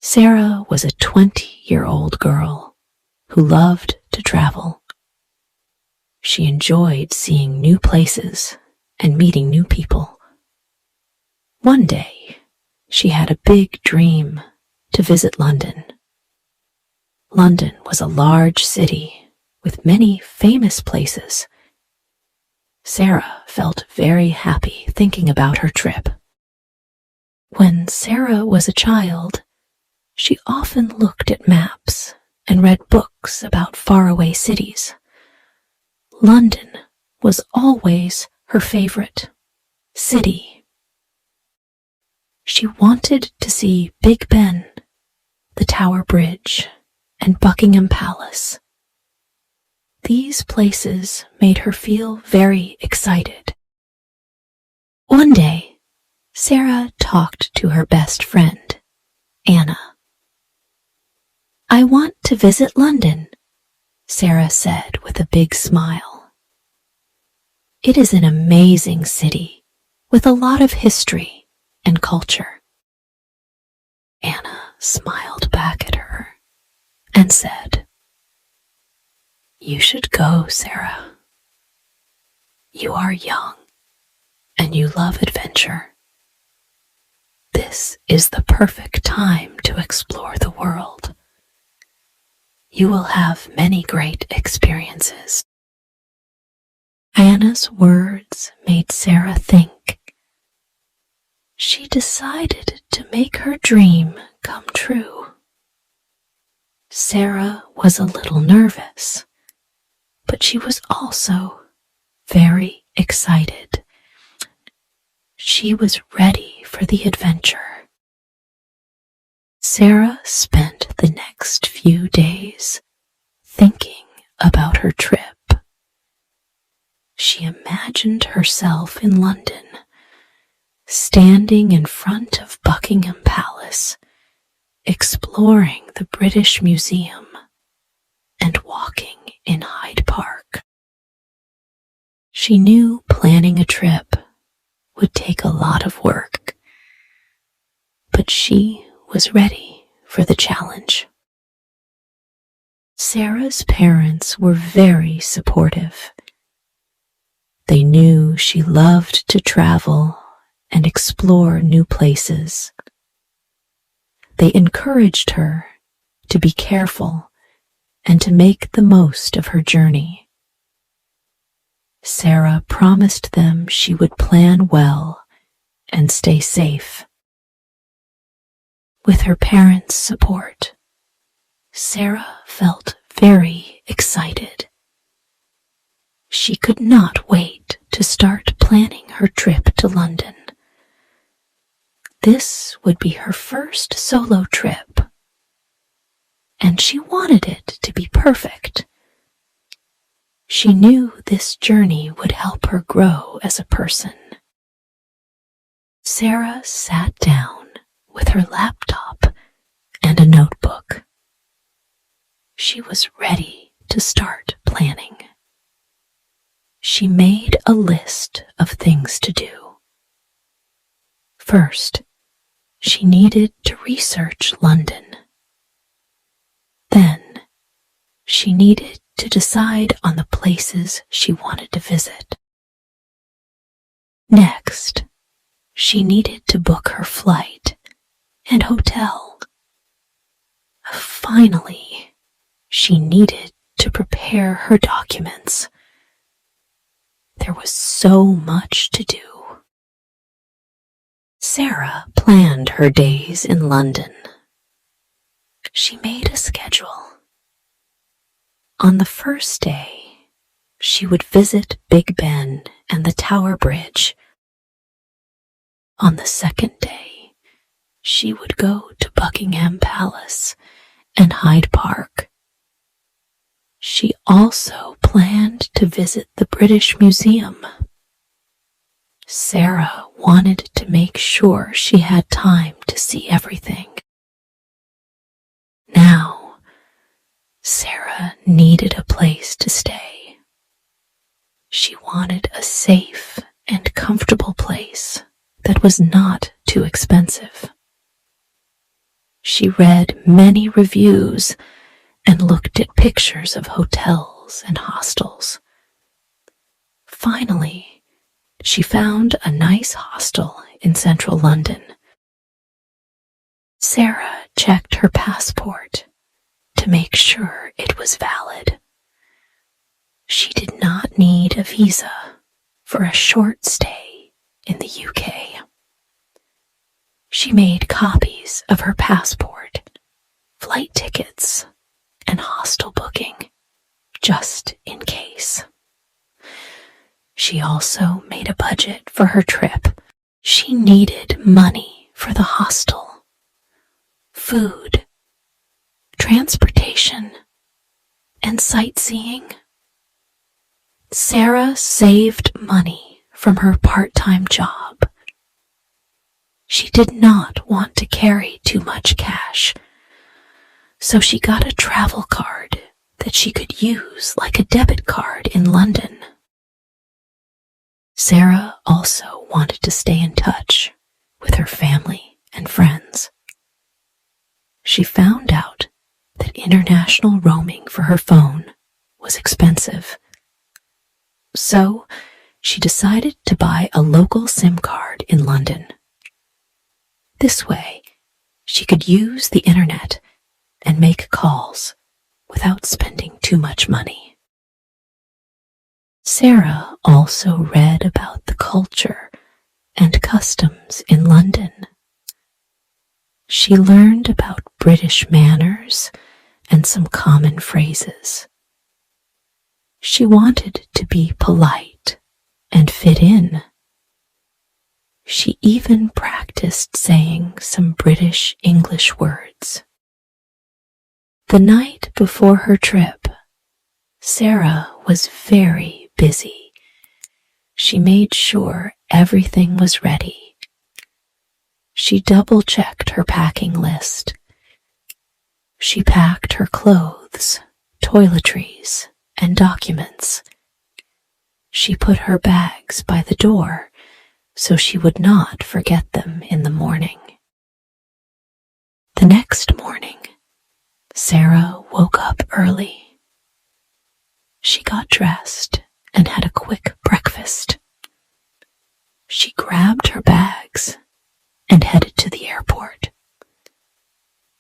Sarah was a 20-year-old girl who loved to travel. She enjoyed seeing new places and meeting new people. One day, she had a big dream to visit London. London was a large city with many famous places. Sarah felt very happy thinking about her trip. When Sarah was a child, she often looked at maps and read books about faraway cities. London was always her favorite city. She wanted to see Big Ben, the Tower Bridge, and Buckingham Palace. These places made her feel very excited. One day, Sarah talked to her best friend, Anna. "I want to visit London," Sarah said with a big smile. "It is an amazing city with a lot of history and culture." Anna smiled back at her and said, "You should go, Sarah. You are young and you love adventure. This is the perfect time to explore the world. You will have many great experiences." Anna's words made Sarah think. She decided to make her dream come true. Sarah was a little nervous, but she was also very excited. She was ready for the adventure. Sarah spent the next few days thinking about her trip. She imagined herself in London, standing in front of Buckingham Palace, exploring the British Museum, and walking in Hyde Park. She knew planning a trip would take a lot of work, but she was ready for the challenge. Sarah's parents were very supportive. They knew she loved to travel and explore new places. They encouraged her to be careful and to make the most of her journey. Sarah promised them she would plan well and stay safe. With her parents' support, Sarah felt very excited. She could not wait to start planning her trip to London. This would be her first solo trip, and she wanted it to be perfect. She knew this journey would help her grow as a person. Sarah sat down with her laptop and a notebook. She was ready to start planning. She made a list of things to do. First, she needed to research London. Then, she needed to decide on the places she wanted to visit. Next, she needed to book her flight and hotel. Finally, she needed to prepare her documents. There was so much to do. Sarah planned her days in London. She made a schedule. On the first day, she would visit Big Ben and the Tower Bridge. On the second day, she would go to Buckingham Palace and Hyde Park. She also planned to visit the British Museum. Sarah wanted to make sure she had time to see everything. Now, Sarah needed a place to stay. She wanted a safe and comfortable place that was not too expensive. She read many reviews and looked at pictures of hotels and hostels. Finally, she found a nice hostel in central London. Sarah checked her passport to make sure it was valid. She did not need a visa for a short stay in the UK. She made copies of her passport, flight tickets, and hostel booking, just in case. She also made a budget for her trip. She needed money for the hostel, food, transportation, and sightseeing. Sarah saved money from her part-time job. She did not want to carry too much cash, so she got a travel card that she could use like a debit card in London. Sarah also wanted to stay in touch with her family and friends. She found out that international roaming for her phone was expensive, so she decided to buy a local SIM card in London. This way, she could use the internet and make calls without spending too much money. Sarah also read about the culture and customs in London. She learned about British manners and some common phrases. She wanted to be polite and fit in. She even practiced saying some British English words. The night before her trip, Sarah was very busy. She made sure everything was ready. She double-checked her packing list. She packed her clothes, toiletries, and documents. She put her bags by the door so she would not forget them in the morning. The next morning, Sarah woke up early. She got dressed and had a quick breakfast. She grabbed her bags and headed to the airport.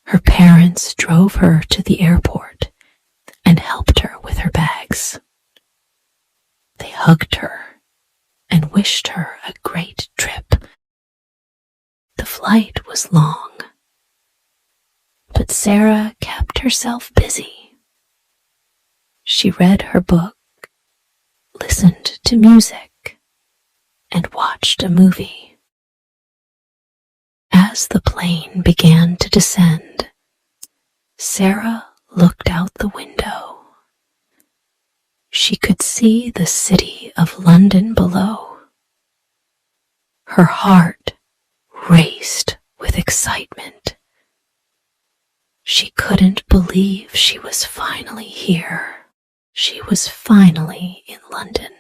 Her parents drove her to the airport and helped her with her bags. They hugged her and wished her a great trip. The flight was long, but Sarah kept herself busy. She read her book, listened to music, and watched a movie. As the plane began to descend, Sarah looked out the window. She could see the city of London below. Her heart raced with excitement. She couldn't believe she was finally here. She was finally in London,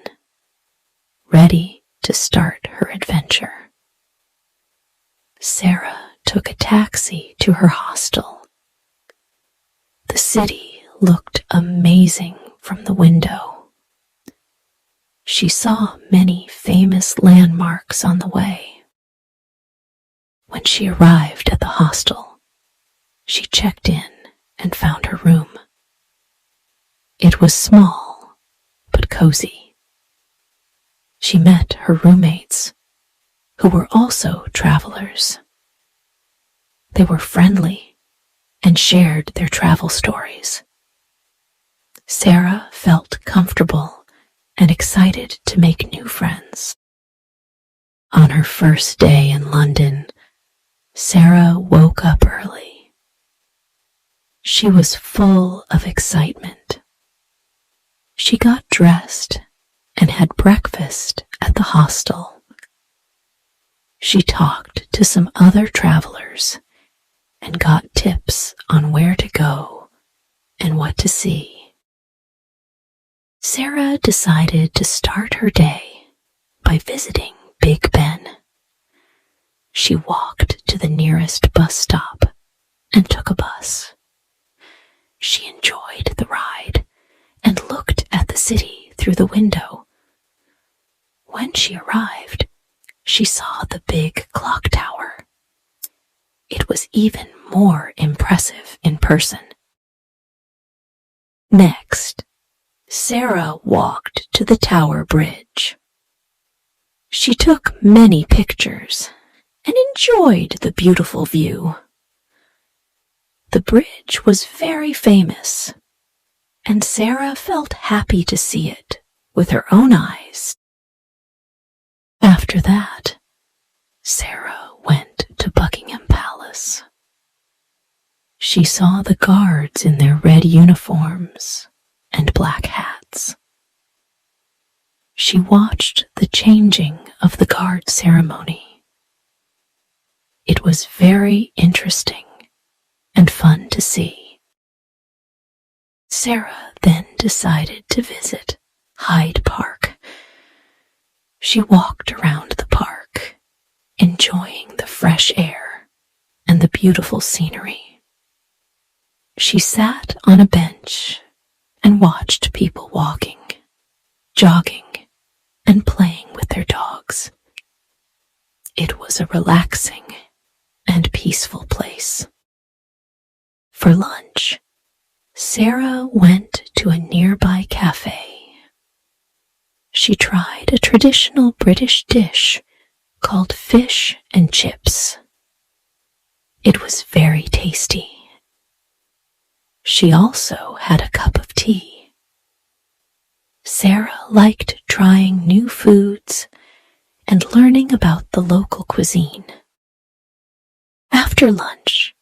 ready to start her adventure. Sarah took a taxi to her hostel. The city looked amazing from the window. She saw many famous landmarks on the way. When she arrived at the hostel, she checked in and found her room. It was small, but cozy. She met her roommates, who were also travelers. They were friendly and shared their travel stories. Sarah felt comfortable and excited to make new friends. On her first day in London, Sarah woke up early. She was full of excitement. She got dressed and had breakfast at the hostel. She talked to some other travelers and got tips on where to go and what to see. Sarah decided to start her day by visiting Big Ben. She walked to the nearest bus stop and took a bus. She enjoyed the ride and looked at the city through the window. When she arrived, she saw the big clock tower. It was even more impressive in person. Next, Sarah walked to the tower bridge. She took many pictures and enjoyed the beautiful view. The bridge was very famous, and Sarah felt happy to see it with her own eyes. After that, Sarah went to Buckingham Palace. She saw the guards in their red uniforms and black hats. She watched the changing of the guard ceremony. It was very interesting and fun to see. Sarah then decided to visit Hyde Park. She walked around the park, enjoying the fresh air and the beautiful scenery. She sat on a bench and watched people walking, jogging, and playing with their dogs. It was a relaxing and peaceful place. For lunch, Sarah went to a nearby cafe. She tried a traditional British dish called fish and chips. It was very tasty. She also had a cup of tea. Sarah liked trying new foods and learning about the local cuisine. After lunch,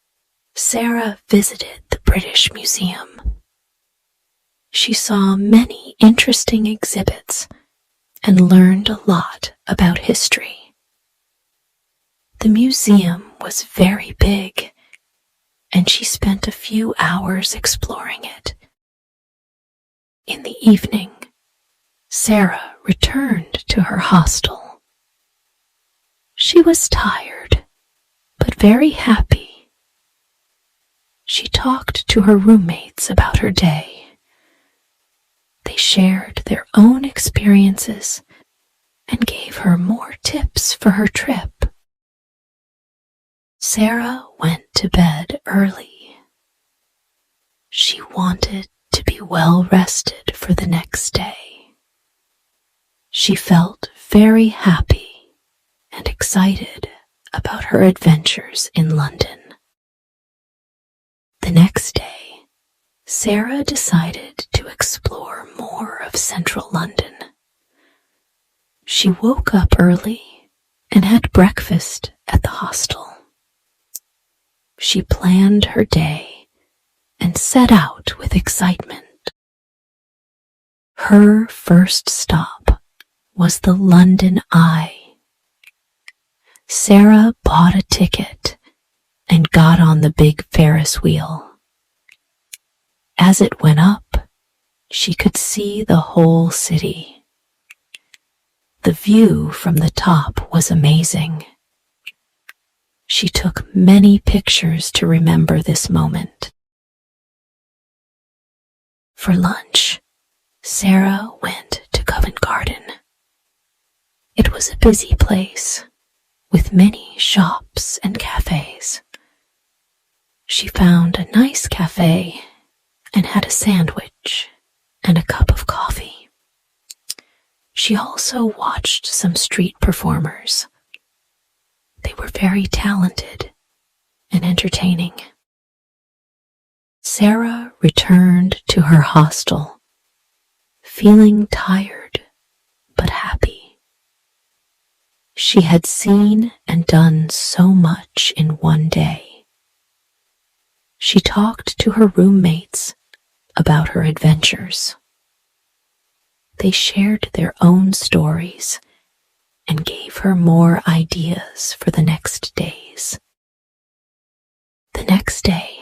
Sarah visited the British Museum. She saw many interesting exhibits and learned a lot about history. The museum was very big, and she spent a few hours exploring it. In the evening, Sarah returned to her hostel. She was tired, but very happy. She talked to her roommates about her day. They shared their own experiences and gave her more tips for her trip. Sarah went to bed early. She wanted to be well rested for the next day. She felt very happy and excited about her adventures in London. The next day, Sarah decided to explore more of central London. She woke up early and had breakfast at the hostel. She planned her day and set out with excitement. Her first stop was the London Eye. Sarah bought a ticket and got on the big Ferris wheel. As it went up, she could see the whole city. The view from the top was amazing. She took many pictures to remember this moment. For lunch, Sarah went to Covent Garden. It was a busy place, with many shops and cafes. She found a nice cafe and had a sandwich and a cup of coffee. She also watched some street performers. They were very talented and entertaining. Sarah returned to her hostel, feeling tired but happy. She had seen and done so much in one day. She talked to her roommates about her adventures. They shared their own stories and gave her more ideas for the next days. The next day,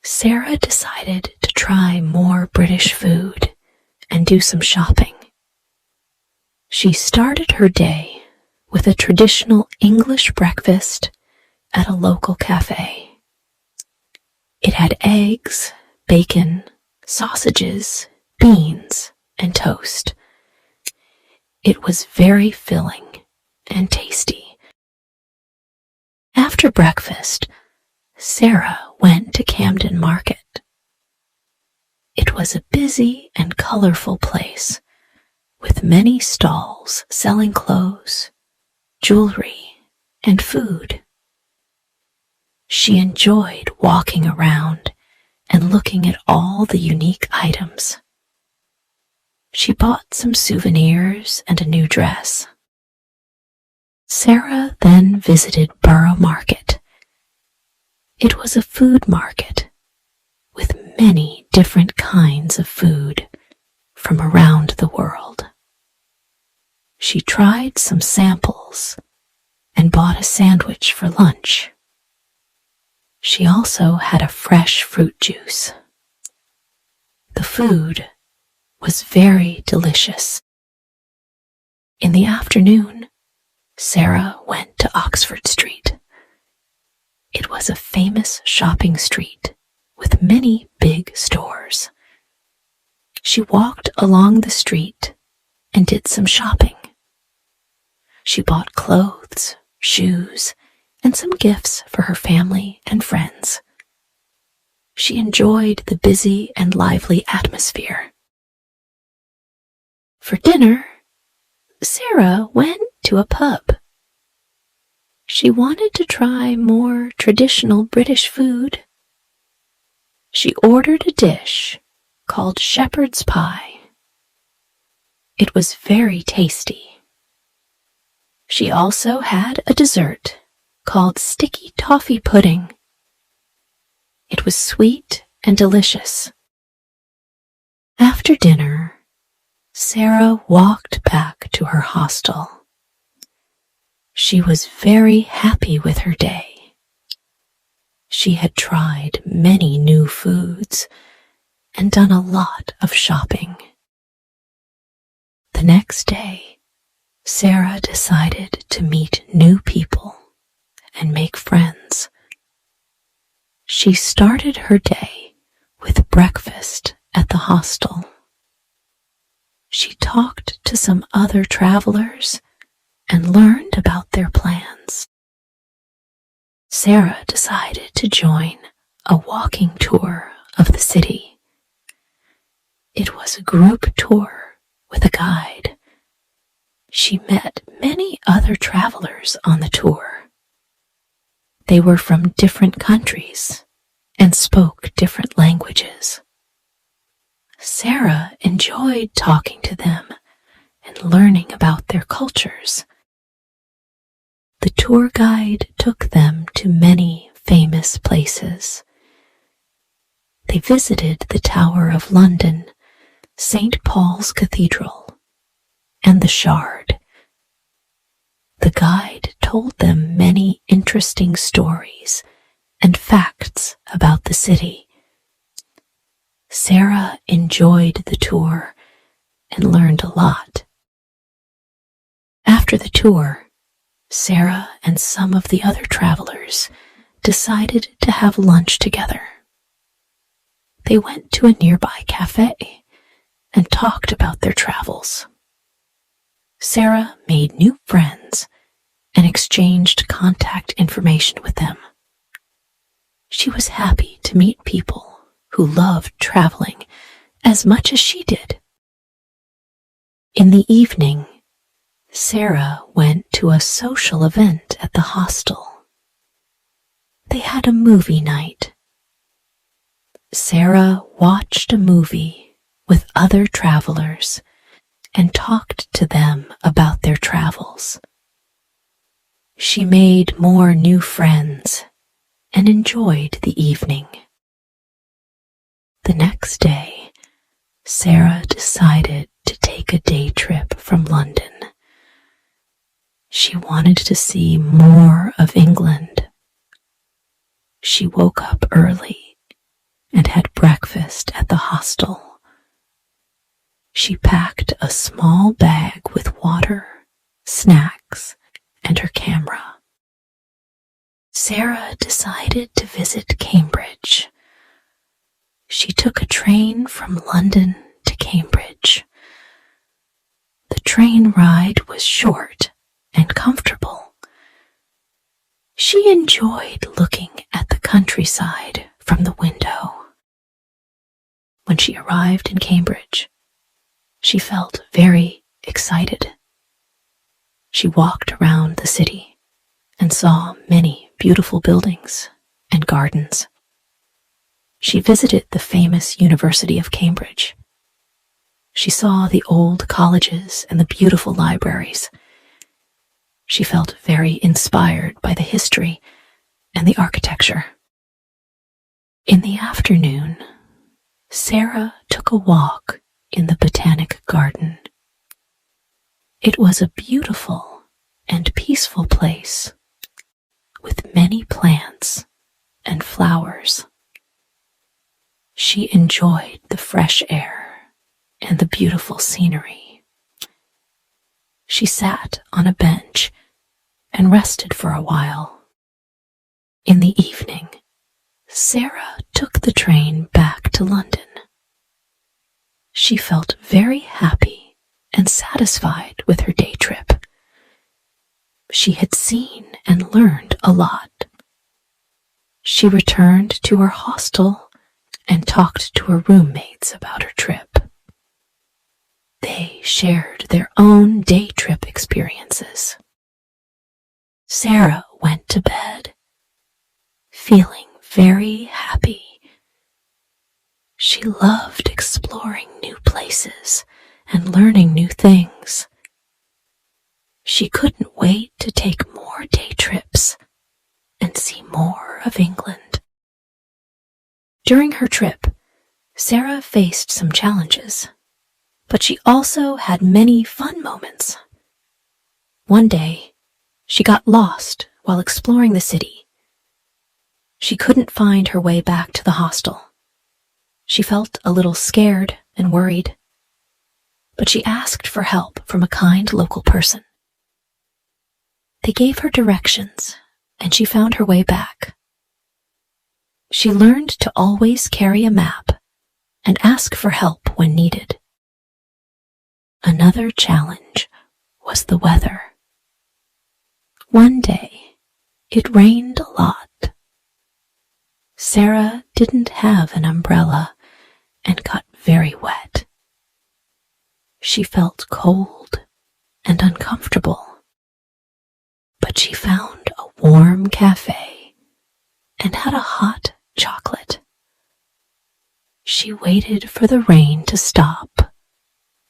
Sarah decided to try more British food and do some shopping. She started her day with a traditional English breakfast at a local cafe. It had eggs, bacon, sausages, beans, and toast. It was very filling and tasty. After breakfast, Sarah went to Camden Market. It was a busy and colorful place, with many stalls selling clothes, jewelry, and food. She enjoyed walking around and looking at all the unique items. She bought some souvenirs and a new dress. Sarah then visited Borough Market. It was a food market with many different kinds of food from around the world. She tried some samples and bought a sandwich for lunch. She also had a fresh fruit juice. The food was very delicious. In the afternoon, Sarah went to Oxford Street. It was a famous shopping street with many big stores. She walked along the street and did some shopping. She bought clothes, shoes, and some gifts for her family and friends. She enjoyed the busy and lively atmosphere. For dinner, Sarah went to a pub. She wanted to try more traditional British food. She ordered a dish called shepherd's pie. It was very tasty. She also had a dessert called sticky toffee pudding. It was sweet and delicious. After dinner, Sarah walked back to her hostel. She was very happy with her day. She had tried many new foods and done a lot of shopping. The next day, Sarah decided to meet new people and make friends. She started her day with breakfast at the hostel. She talked to some other travelers and learned about their plans. Sarah decided to join a walking tour of the city. It was a group tour with a guide. She met many other travelers on the tour. They were from different countries and spoke different languages. Sarah enjoyed talking to them and learning about their cultures. The tour guide took them to many famous places. They visited the Tower of London, St. Paul's Cathedral, and the Shard. The guide told them many interesting stories and facts about the city. Sarah enjoyed the tour and learned a lot. After the tour, Sarah and some of the other travelers decided to have lunch together. They went to a nearby cafe and talked about their travels. Sarah made new friends and exchanged contact information with them. She was happy to meet people who loved traveling as much as she did. In the evening, Sarah went to a social event at the hostel. They had a movie night. Sarah watched a movie with other travelers and talked to them about their travels. She made more new friends and enjoyed the evening. The next day, Sarah decided to take a day trip from London. She wanted to see more of England. She woke up early and had breakfast at the hostel. She packed a small bag with water, snacks, and her camera. Sarah decided to visit Cambridge, train from London to Cambridge. The train ride was short and comfortable. She enjoyed looking at the countryside from the window. When she arrived in Cambridge, she felt very excited. She walked around the city and saw many beautiful buildings and gardens. She visited the famous University of Cambridge. She saw the old colleges and the beautiful libraries. She felt very inspired by the history and the architecture. In the afternoon, Sarah took a walk in the Botanic Garden. It was a beautiful and peaceful place with many plants and flowers. She enjoyed the fresh air and the beautiful scenery. She sat on a bench and rested for a while. In the evening, Sarah took the train back to London. She felt very happy and satisfied with her day trip. She had seen and learned a lot. She returned to her hostel and talked to her roommates about her trip. They shared their own day trip experiences. Sarah went to bed, feeling very happy. She loved exploring new places and learning new things. She couldn't wait to take more day trips and see more of England. During her trip, Sarah faced some challenges, but she also had many fun moments. One day, she got lost while exploring the city. She couldn't find her way back to the hostel. She felt a little scared and worried, but she asked for help from a kind local person. They gave her directions, and she found her way back. She learned to always carry a map and ask for help when needed. Another challenge was the weather. One day, it rained a lot. Sarah didn't have an umbrella and got very wet. She felt cold and uncomfortable, but she found a warm cafe and had a hot chocolate. She waited for the rain to stop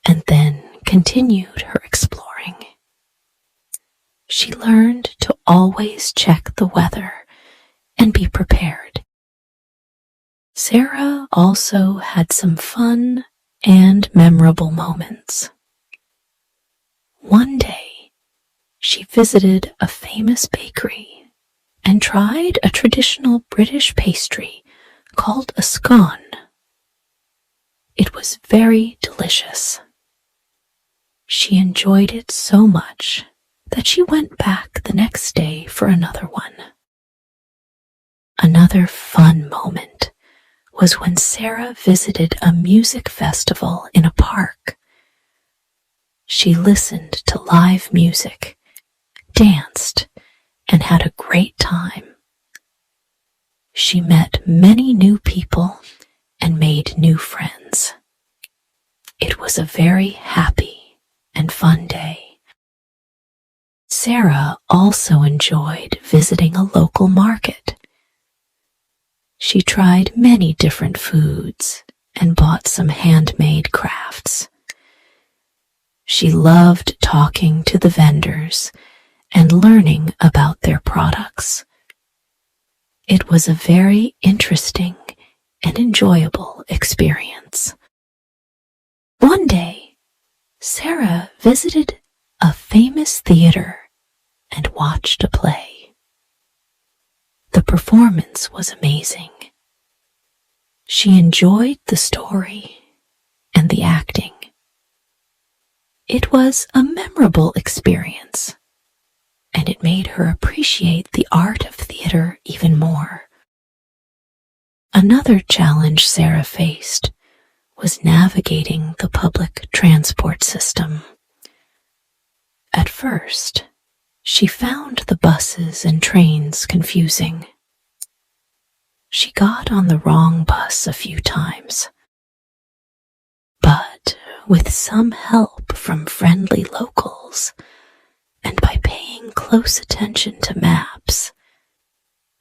and then continued her exploring. She learned to always check the weather and be prepared. Sarah also had some fun and memorable moments. One day, she visited a famous bakery and tried a traditional British pastry called a scone. It was very delicious. She enjoyed it so much that she went back the next day for another one. Another fun moment was when Sarah visited a music festival in a park. She listened to live music, danced, and had a great time. She met many new people and made new friends. It was a very happy and fun day. Sarah also enjoyed visiting a local market. She tried many different foods and bought some handmade crafts. She loved talking to the vendors and learning about their products. It was a very interesting and enjoyable experience. One day, Sarah visited a famous theater and watched a play. The performance was amazing. She enjoyed the story and the acting. It was a memorable experience, and it made her appreciate the art of theater even more. Another challenge Sarah faced was navigating the public transport system. At first, she found the buses and trains confusing. She got on the wrong bus a few times, but with some help from friendly locals and by paying close attention to maps,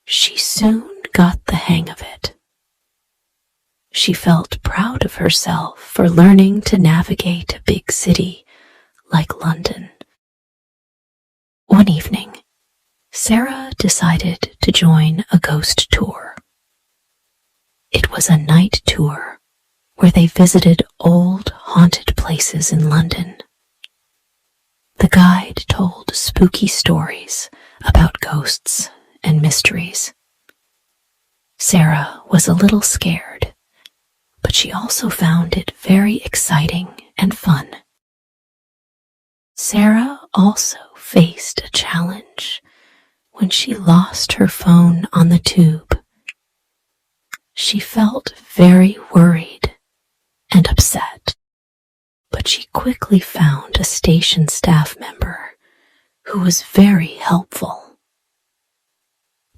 she soon got the hang of it. She felt proud of herself for learning to navigate a big city like London. One evening, Sarah decided to join a ghost tour. It was a night tour where they visited old haunted places in London. The guide told spooky stories about ghosts and mysteries. Sarah was a little scared, but she also found it very exciting and fun. Sarah also faced a challenge when she lost her phone on the tube. She felt very worried and upset, but she quickly found a station staff member who was very helpful.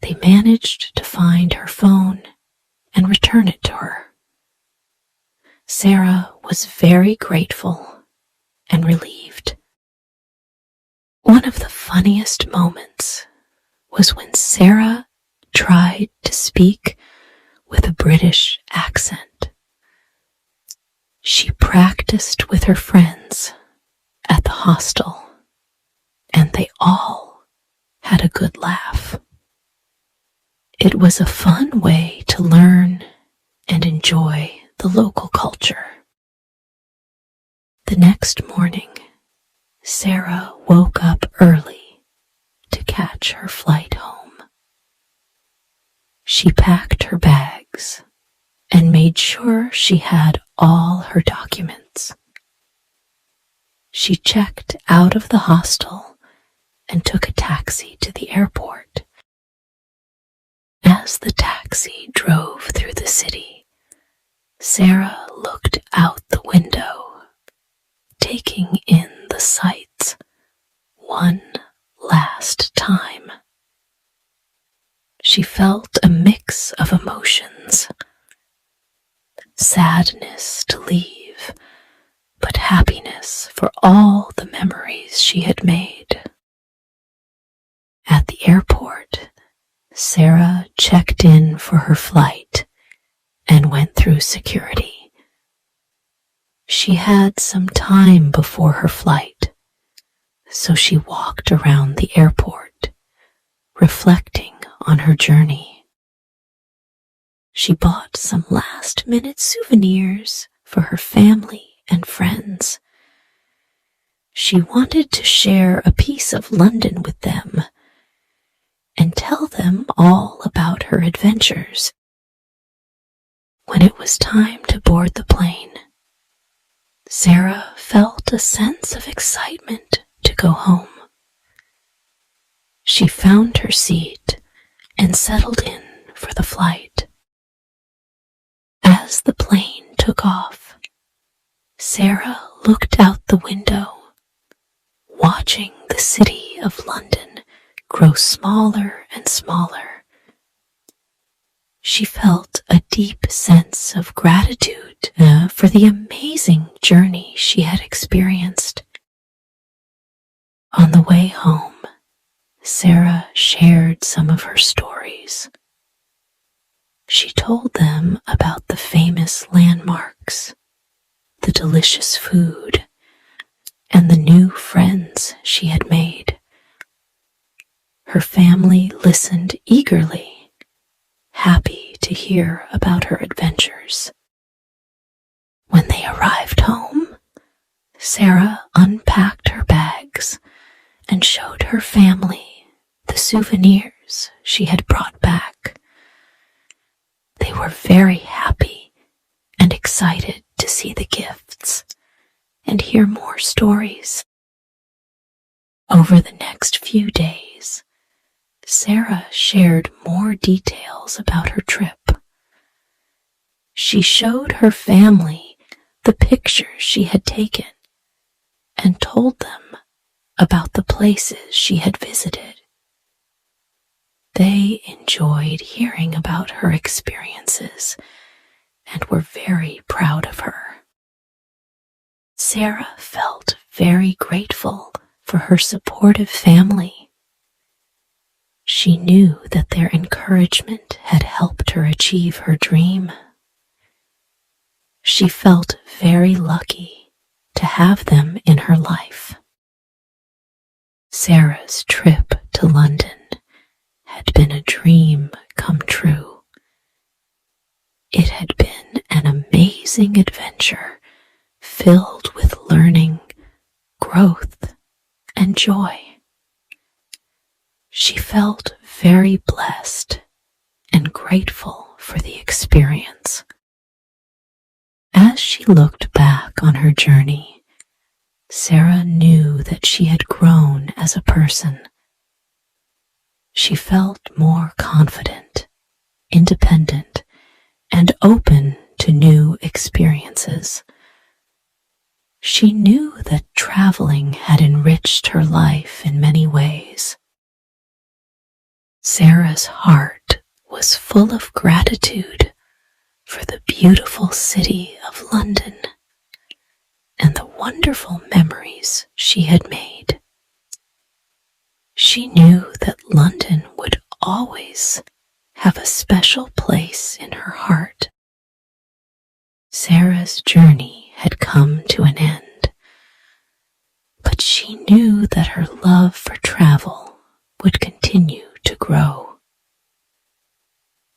They managed to find her phone and return it to her. Sarah was very grateful and relieved. One of the funniest moments was when Sarah tried to speak with a British accent. She practiced with her friends at the hostel, and they all had a good laugh. It was a fun way to learn and enjoy the local culture. The next morning, Sarah woke up early to catch her flight home. She packed her bags and made sure she had all her documents. She checked out of the hostel and took a taxi to the airport. As the taxi drove through the city, Sarah looked out the window, taking in the sights one last time. She felt a mix of emotions: sadness to leave, but happiness for all the memories she had made. At the airport, Sarah checked in for her flight and went through security. She had some time before her flight, so she walked around the airport, reflecting on her journey. She bought some last-minute souvenirs for her family and friends. She wanted to share a piece of London with them and tell them all about her adventures. When it was time to board the plane, Sarah felt a sense of excitement to go home. She found her seat and settled in for the flight. As the plane took off, Sarah looked out the window, watching the city of London grow smaller and smaller. She felt a deep sense of gratitude for the amazing journey she had experienced. On the way home, Sarah shared some of her stories. She told them about the famous landmarks, the delicious food, and the new friends she had made. Her family listened eagerly, happy to hear about her adventures. When they arrived home, Sarah unpacked her bags and showed her family the souvenirs she had brought back. They were very happy and excited to see the gifts and hear more stories. Over the next few days, Sarah shared more details about her trip. She showed her family the pictures she had taken and told them about the places she had visited. They enjoyed hearing about her experiences and were very proud of her. Sarah felt very grateful for her supportive family. She knew that their encouragement had helped her achieve her dream. She felt very lucky to have them in her life. Sarah's trip to London had been a dream come true. It had been an amazing adventure filled with learning, growth, and joy. She felt very blessed and grateful for the experience. As she looked back on her journey, Sarah knew that she had grown as a person. She felt more confident, independent, and open to new experiences. She knew that traveling had enriched her life in many ways. Sarah's heart was full of gratitude for the beautiful city of London and the wonderful memories she had made. She knew that London would always have a special place in her heart. Sarah's journey had come to an end, but she knew that her love for travel would continue to grow.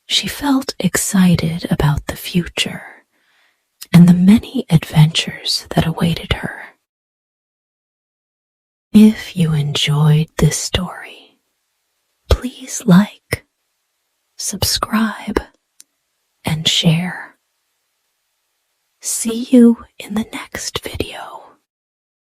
She felt excited about the future and the many adventures that awaited her. If you enjoyed this story, please like, subscribe, and share. See you in the next video.